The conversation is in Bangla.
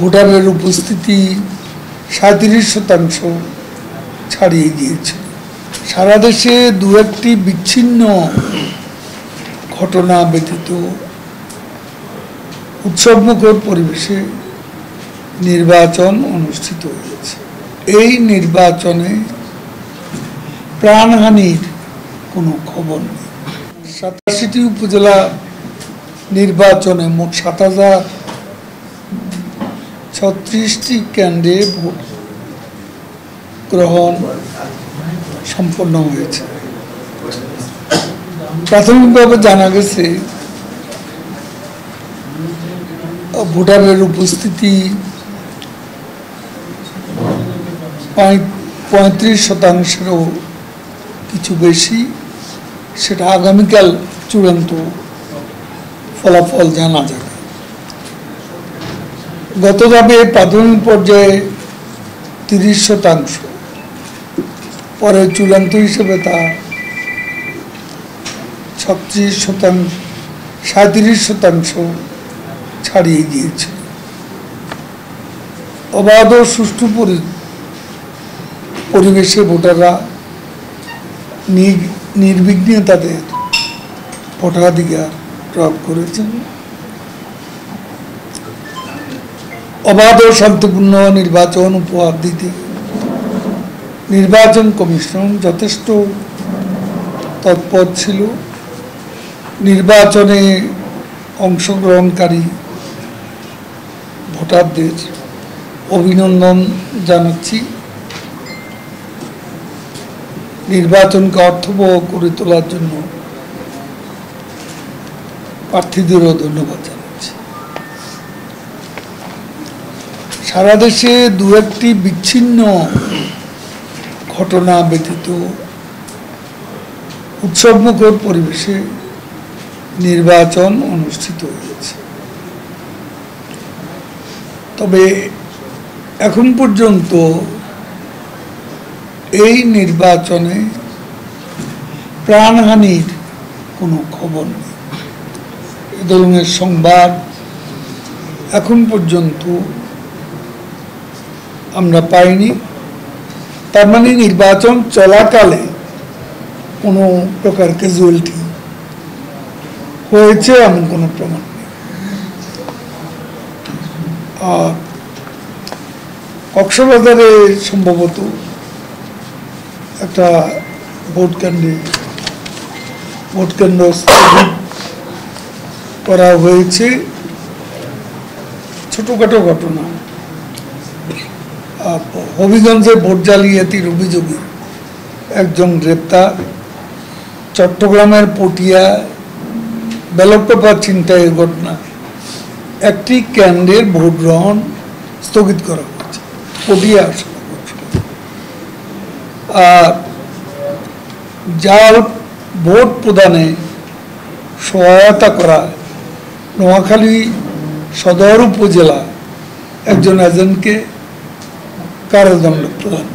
ভোটারের উপস্থিতি 37% ছাড়িয়ে গিয়েছে। সারা দেশে দু একটি বিচ্ছিন্ন ঘটনা ব্যতীত উৎসবমুখর পরিবেশে নির্বাচন অনুষ্ঠিত হয়েছে। এই নির্বাচনে প্রাণহানির কোনো খবর নেই। 87টি উপজেলা নির্বাচনে মোট 7036টি কেন্দ্রে ভোট গ্রহণ সম্পন্ন হয়েছে। প্রাথমিকভাবে জানা গেছে ভোটারের উপস্থিতি 35%-এরও কিছু বেশি। সেটা আগামীকাল চূড়ান্ত ফলাফল জানা যাবে। গত ধাপে প্রাথমিক পর্যায়ে 30%, পরে চূড়ান্ত হিসেবে তা 37% ছাড়িয়ে গিয়েছে। অবাধ ও সুষ্ঠু পরিবেশে ভোটাররা নির্বিঘ্নে তাদের ভোটাধিকার প্রয়োগ করেছেন। অবাধ ও শান্তিপূর্ণ নির্বাচন উপহার দিতে নির্বাচন কমিশন যথেষ্ট তৎপর ছিল। নির্বাচনে অংশগ্রহণকারী ভোটারদের অভিনন্দন জানাচ্ছি। নির্বাচনকে অর্থবহ করে তোলার জন্য প্রার্থীদেরও ধন্যবাদ জানাচ্ছি। সারা দেশে দু একটি বিচ্ছিন্ন ঘটনা ব্যতীত উৎসবমুখর পরিবেশে নির্বাচন অনুষ্ঠিত হয়েছে। তবে এখন পর্যন্ত এই নির্বাচনে প্রাণহানির কোনো খবর নেই। এ ধরনের সংবাদ এখন পর্যন্ত আমরা পাইনি। তার মানে নির্বাচন চলাকালে কোনো প্রকার ক্যাজুয়ালিটি হয়েছে এমন কোনো প্রমাণ নেই। আর কক্সবাজারে সম্ভবত একটা ভোট কেন্দ্র স্থগিত করা হয়েছে। ছোটখাটো ঘটনা। হবিগঞ্জে ভোট জালিয়াতির অভিযোগে একজন গ্রেপ্তার। চট্টগ্রামের পটিয়া ব্যালট পেপার ছিনতাইয়ের ঘটনা। একটি কেন্দ্রের ভোট গ্রহণ স্থগিত করা হয়েছে পটিয়া। আর জাল ভোট প্রদানে সহায়তা করা নোয়াখালী সদর উপজেলা একজন এজেন্টকে কারাদণ্ড প্রদান